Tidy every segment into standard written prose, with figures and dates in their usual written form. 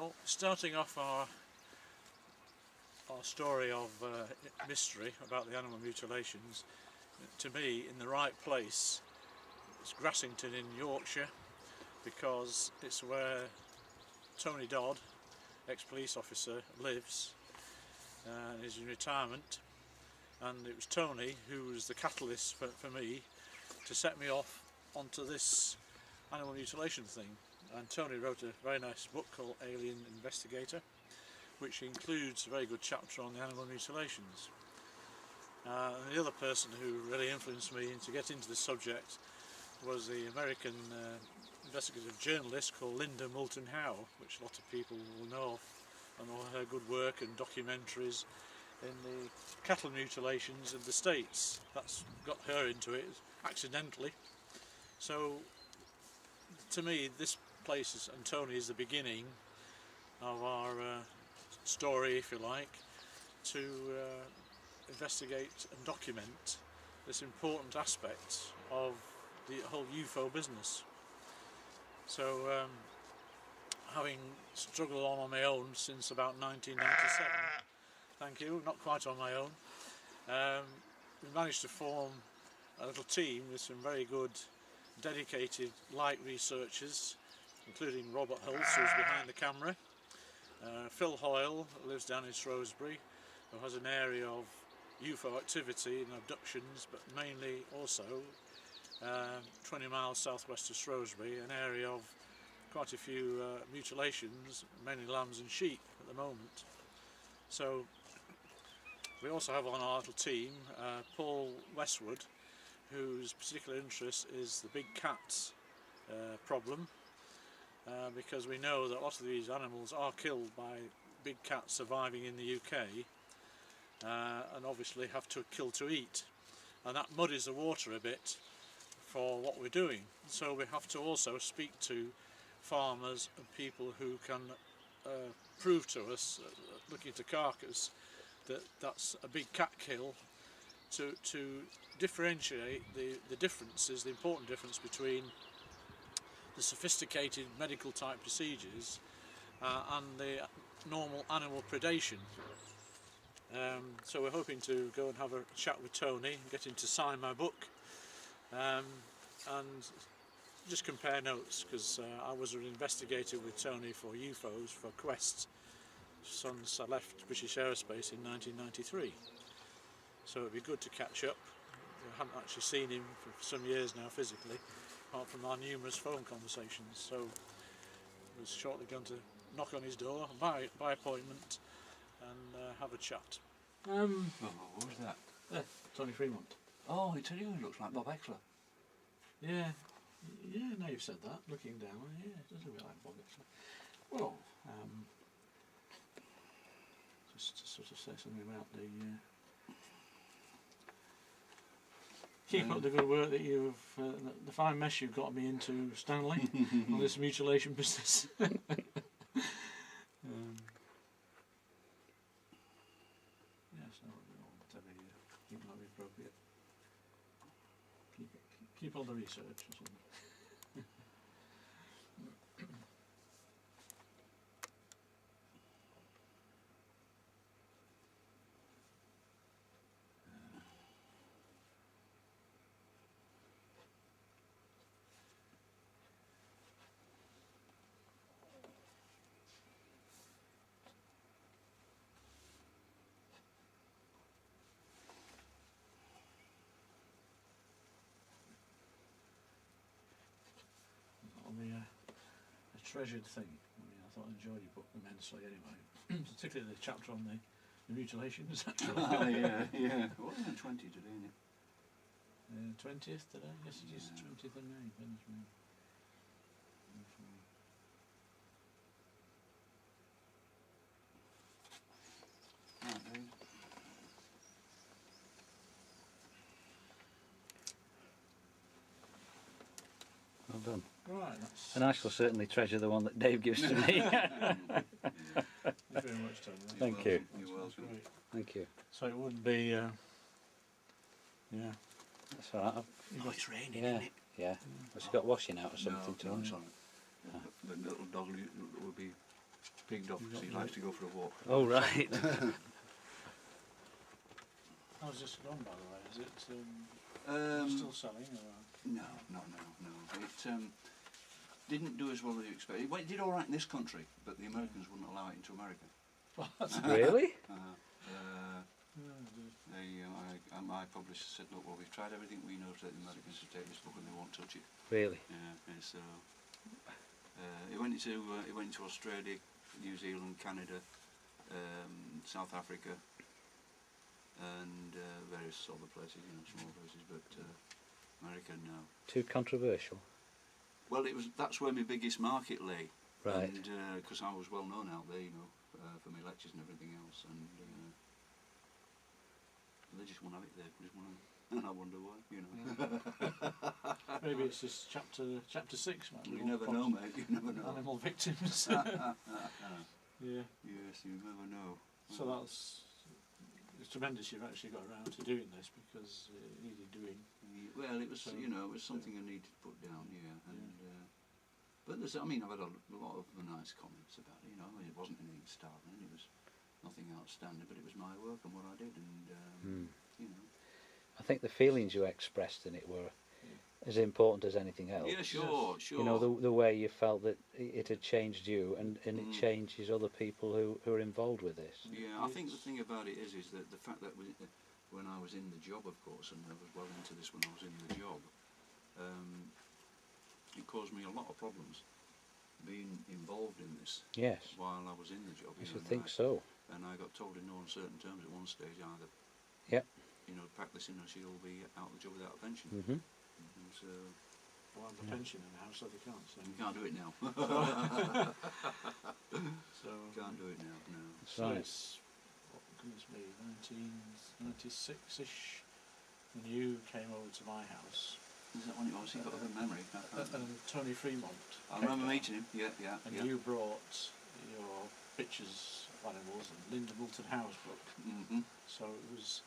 Well, starting off our story of mystery about the animal mutilations, to me, in the right place, it's Grassington in Yorkshire, because it's where Tony Dodd, ex-police officer, lives and is in retirement. And it was Tony who was the catalyst for me to set me off onto this animal mutilation thing. And Tony wrote a very nice book called Alien Investigator, which includes a very good chapter on the animal mutilations. And the other person who really influenced me to get into this subject was the American investigative journalist called Linda Moulton Howe, which a lot of people will know of, and all her good work and documentaries in the cattle mutilations in the States. That's got her into it accidentally. So to me, this place and Tony is the beginning of our story, if you like, to investigate and document this important aspect of the whole UFO business. So having struggled on my own since about 1997, thank you, not quite on my own, we managed to form a little team with some very good dedicated light researchers, including Robert Hulse, who's behind the camera, Phil Hoyle, who lives down in Shrewsbury, who has an area of UFO activity and abductions, but mainly also 20 miles southwest of Shrewsbury, an area of quite a few mutilations, mainly lambs and sheep at the moment. So we also have on our little team Paul Westwood, whose particular interest is the big cats problem, because we know that a lot of these animals are killed by big cats surviving in the UK, and obviously have to kill to eat, and that muddies the water a bit for what we're doing. So we have to also speak to farmers and people who can prove to us, looking at a carcass, that that's a big cat kill, to differentiate the differences, the important difference between the sophisticated medical type procedures and the normal animal predation. So we're hoping to go and have a chat with Tony and get him to sign my book, and just compare notes, because I was an investigator with Tony for UFOs for Quest since I left British Aerospace in 1993. So it'd be good to catch up. I haven't actually seen him for some years now physically, apart from our numerous phone conversations. So I was shortly going to knock on his door by appointment and have a chat. What was that? Tony Fremont. Oh, he looks like Bob Exler. Yeah, now you've said that, looking down, yeah, it does look like Bob Exler. Well, just to sort of say something about the keep up the good work that you've, the fine mess you've got me into, Stanley, on this mutilation business. Yes, whatever you think might be appropriate. Keep all the research or something. A treasured thing. I mean, I thought I enjoyed your book immensely anyway, particularly the chapter on the mutilations. Oh yeah. What was the 20 today, isn't it? 20th today? Yes, it is 20th of May. Goodness me. Right, Dave. Well done. Right, that's... And I shall certainly treasure the one that Dave gives to me. Thank you very much, Tony. Thank you. You're welcome. Great. Thank you. So it would be, yeah. That's all right. Oh, it's raining, Yeah, isn't it? yeah. Has it got washing out or something No, to it? it's on. The little dog will be Pigged off because he likes to go for a walk. Oh, right. How's this gone, by the way? Is it still selling? Or? No. It didn't do as well as you expected. It did all right in this country, but the Americans wouldn't allow it into America. Really? My publisher said, look, well, we've tried everything we know to get the Americans to take this book and they won't touch it. Really? Yeah, and so it went into Australia, New Zealand, Canada, South Africa, and various other places, small places, but America no. Too controversial? Well, that's where my biggest market lay. Right. And because I was well known out there, for my lectures and everything else, and they just won't have it there. And I wonder why, Maybe it's just chapter 6, man. You never know, mate. You never know. Animal victims. Yeah. Yes, you never know. So it's tremendous you've actually got around to doing this, because it needed doing. Well, it was it was something I needed to put down, and but I've had a lot of nice comments about it. It wasn't anything startling. It was nothing outstanding, but it was my work and what I did, and I think the feelings you expressed in it were as important as anything else. Yeah, sure. The way you felt that it had changed you, and it changes other people who are involved with this. Yeah, I think the thing about it is that the fact that when I was in the job, of course, and I was well into this when I was in the job, it caused me a lot of problems being involved in this. Yes. While I was in the job. I should think so. And I got told in no uncertain terms at one stage either. Yep. Pack this in or she'll be out of the job without a pension. Mm-hmm. And so. Well, I have a pension in the house, so they can't. So. You can't do it now. So can't do it now. No. So it's goodness me, 1996-ish, when you came over to my house. Is that when it was? He got a good memory. And Tony Fremont. I remember meeting him. Yeah. And you brought your pictures of animals and Linda Moulton Howe's book. Mm-hmm. So it was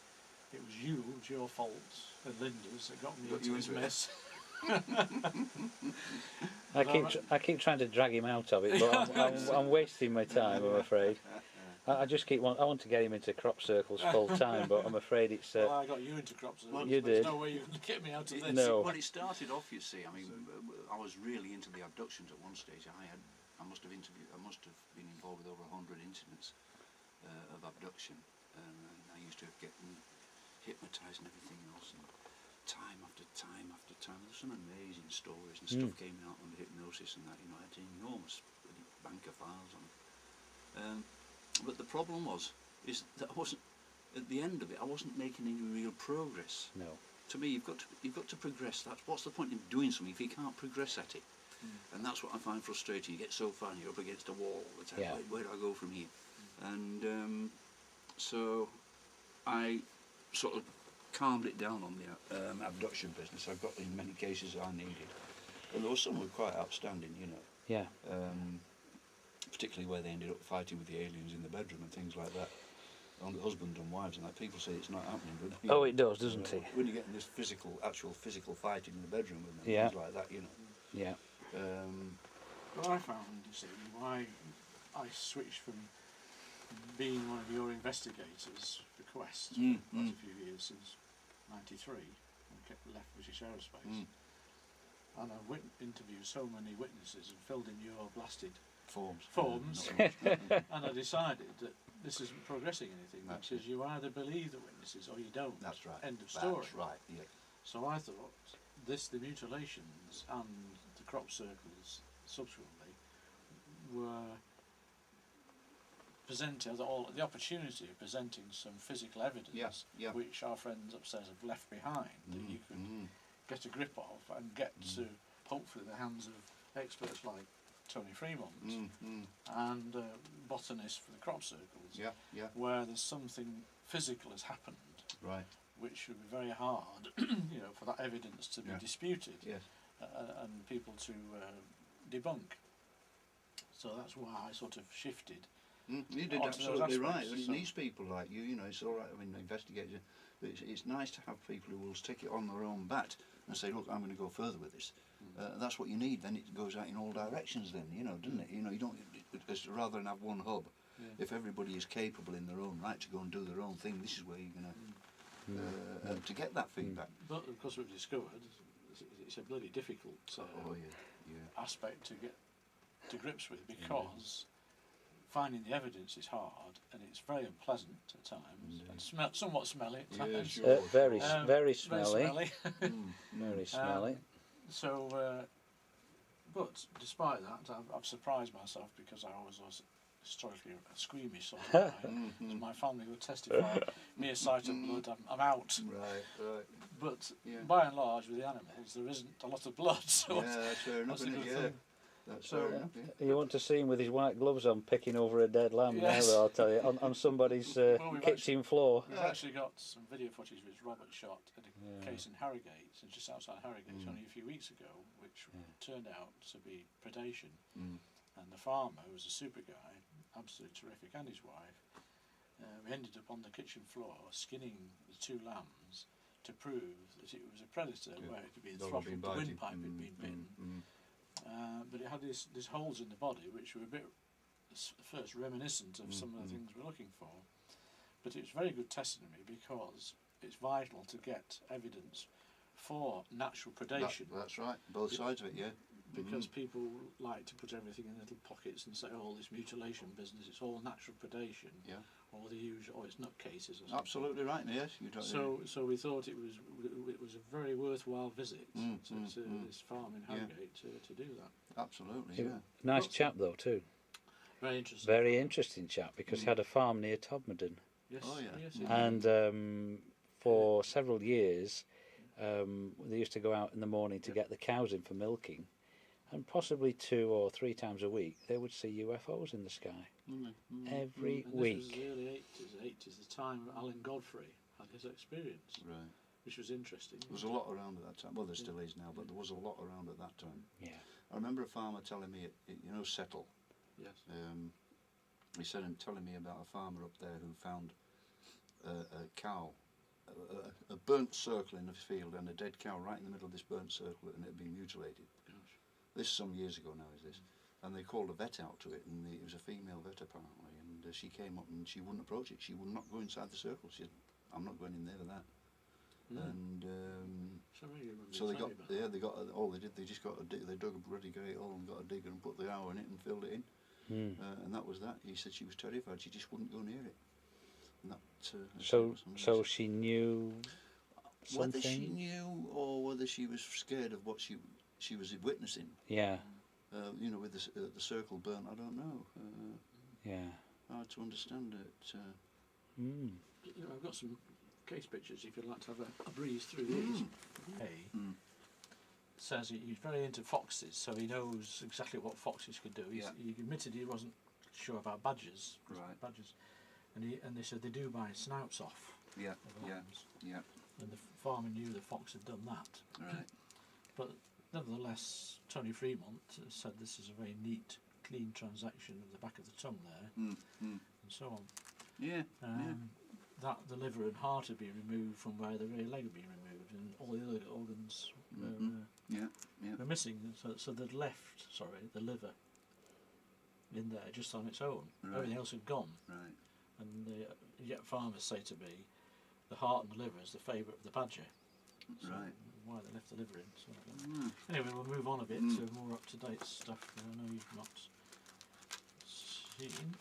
you, it was your fault, and Linda's that got me into this mess. I keep trying to drag him out of it, but I'm wasting my time, I'm afraid. I want to get him into crop circles full time, but I'm afraid it's. Well, I got you into crop circles. You did. There's no way you can get me out of this. No. Well, it started off. You see, I was really into the abductions at one stage. I must have been involved with over 100 incidents of abduction, and I used to get hypnotised and everything else. And time after time after time, there's some amazing stories and stuff came out under hypnosis and that. I had an enormous bank of files on it. But the problem is that I wasn't, at the end of it, I wasn't making any real progress. No. To me, you've got to progress. What's the point in doing something if you can't progress at it? And that's what I find frustrating. You get so far and you're up against a wall all the time. Yeah. Where do I go from here? And so I sort of calmed it down on the abduction business. I got in many cases I needed. And there were some were quite outstanding, Yeah. Particularly where they ended up fighting with the aliens in the bedroom and things like that. On the husband and wives and that. People say it's not happening, but Oh, it does, doesn't it? When you're getting this actual physical fighting in the bedroom with them, Yeah. things like that, Yeah. Well, I found, you see, why I switched from being one of your investigators for Quest for quite a few years, since '93, I left British Aerospace, and I've interviewed so many witnesses and filled in your blasted forms, and I decided that this isn't progressing anything, because you either believe the witnesses or you don't. That's right. End of story. That's right, yeah. So I thought the mutilations and the crop circles subsequently were presenting the opportunity of presenting some physical evidence, which our friends upstairs have left behind, that you could get a grip of and get to hopefully the hands of experts like Tony Fremont and botanists for the crop circles, where there's something physical has happened, right, which would be very hard, for that evidence to be disputed, and people to debunk. So that's why I sort of shifted. You did absolutely right. It needs people like you. It's all right. Investigators. It's nice to have people who will stick it on their own bat and say, "Look, I'm going to go further with this." That's what you need. Then it goes out in all directions. Then doesn't it? You don't. as rather than have one hub. Yeah. If everybody is capable in their own right to go and do their own thing, this is where you're going to get that feedback. But of course, we've discovered it's a bloody difficult aspect to get to grips with, because finding the evidence is hard, and it's very unpleasant at times, and somewhat smelly at times. Sure. Very smelly. Very smelly. Very smelly. So, but despite that, I've surprised myself, because I was historically a squeamish sort of guy. As my family would testify, mere sight of blood, I'm out. Right. But by and large, with the animals, there isn't a lot of blood. So That's fair enough, isn't it? Yeah. That's So, fair enough, yeah. You want to see him with his white gloves on picking over a dead lamb now, though, I'll tell you, on somebody's kitchen floor. We've actually got some video footage which Robert shot at a case in Harrogate, just outside Harrogate, only a few weeks ago, which turned out to be predation. And the farmer, who was a super guy, absolutely terrific, and his wife, we ended up on the kitchen floor skinning the 2 lambs to prove that it was a predator, where it had been throttled, the windpipe had been bitten. But it had these holes in the body which were a bit first reminiscent of some of the things we're looking for. But it's very good testimony, because it's vital to get evidence for natural predation. That's right, both sides of it, yeah. Because people like to put everything in little pockets and say, oh, this mutilation business, it's all natural predation. Yeah. Or the usual, or it's nutcases or something. Absolutely right, yes. You don't, so we thought it was a very worthwhile visit to this farm in Harrogate to do that. Absolutely, yeah. Nice chap, though, too. Very interesting. Very interesting chap, because he had a farm near Todmorden. Yes. Oh, yeah. Yes, And for several years, they used to go out in the morning to get the cows in for milking, and possibly 2 or 3 times a week they would see UFOs in the sky. Every week. This was the early 80s, the time Alan Godfrey had his experience, Right. which was interesting. There was a lot around at that time. Well, there still is now, but there was a lot around at that time. Yeah. I remember a farmer telling me, you know, Settle. Yes. He said, and telling me about a farmer up there who found a cow, a burnt circle in the field, and a dead cow right in the middle of this burnt circle, and it had been mutilated. Gosh. This is some years ago now, is this? And they called a vet out to it, and it was a female vet apparently, and she came up and she wouldn't approach it. She would not go inside the circle. She said, I'm not going in there with that. And so they got, they got all they did. They just got they dug a bloody great hole and got a digger and put the hour in it and filled it in, and that was that. He said she was terrified. She just wouldn't go near it. And that, so she knew something? Whether she knew or whether she was scared of what she was witnessing. Yeah. You know, with the circle burnt, I don't know. Yeah. Hard to understand it. You know, I've got some case pictures if you'd like to have a breeze through these. Says he's very into foxes, so he knows exactly what foxes could do. He admitted he wasn't sure about badgers. Right. Badgers, and they said they do bite snouts off. Yeah. Of lambs. Yeah. And the farmer knew the fox had done that. Right. But nevertheless, Tony Fremont said this is a very neat, clean transaction of the back of the tongue there, and so on. Yeah. That the liver and heart had been removed from where the rear leg had been removed, and all the other organs were missing. So they'd left, the liver in there just on its own. Right. Everything else had gone. Right. And yet farmers say to me, the heart and the liver is the favourite of the badger. So Right. why they left the liver in. So anyway, we'll move on a bit to more up-to-date stuff that I know you've not seen.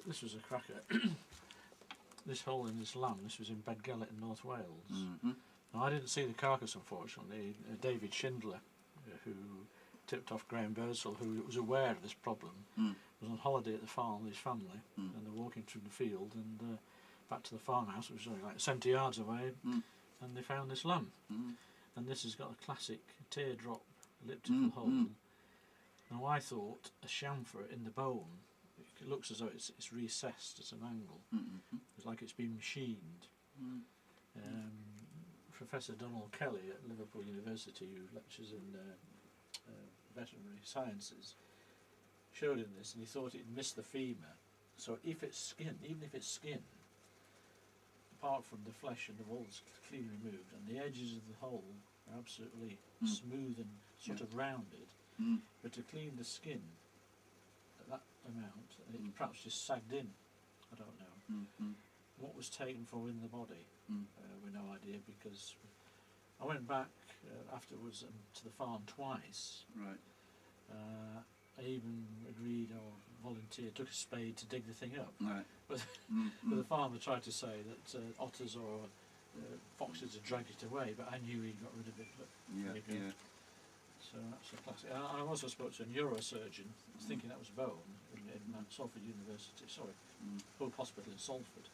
This was a cracker. This hole in this lamb, this was in Bedgellet in North Wales. Now, I didn't see the carcass, unfortunately. David Schindler, who tipped off Graham Birdsall, who was aware of this problem, was on holiday at the farm with his family, and they're walking through the field and back to the farmhouse, which was only like 70 yards away, and they found this lamb. And this has got a classic teardrop elliptical hole. Now, I thought a chamfer in the bone. It looks as though it's recessed at an angle. It's like it's been machined. Professor Donald Kelly at Liverpool University, who lectures in veterinary sciences, showed him this, and he thought it missed the femur. So if it's skin, even if it's skin, apart from the flesh and the walls clean removed, and the edges of the hole are absolutely smooth and sort of rounded, but to clean the skin, amount, and it perhaps just sagged in. I don't know. What was taken from within the body, we've no idea, because I went back afterwards to the farm twice. Right. I even agreed or volunteered, took a spade to dig the thing up. Right. But, but the farmer tried to say that otters or foxes had dragged it away, but I knew he'd got rid of it. But there you go. So that's a classic. I also spoke to a neurosurgeon, thinking that was bone, in Salford University, Hull Hospital in Salford.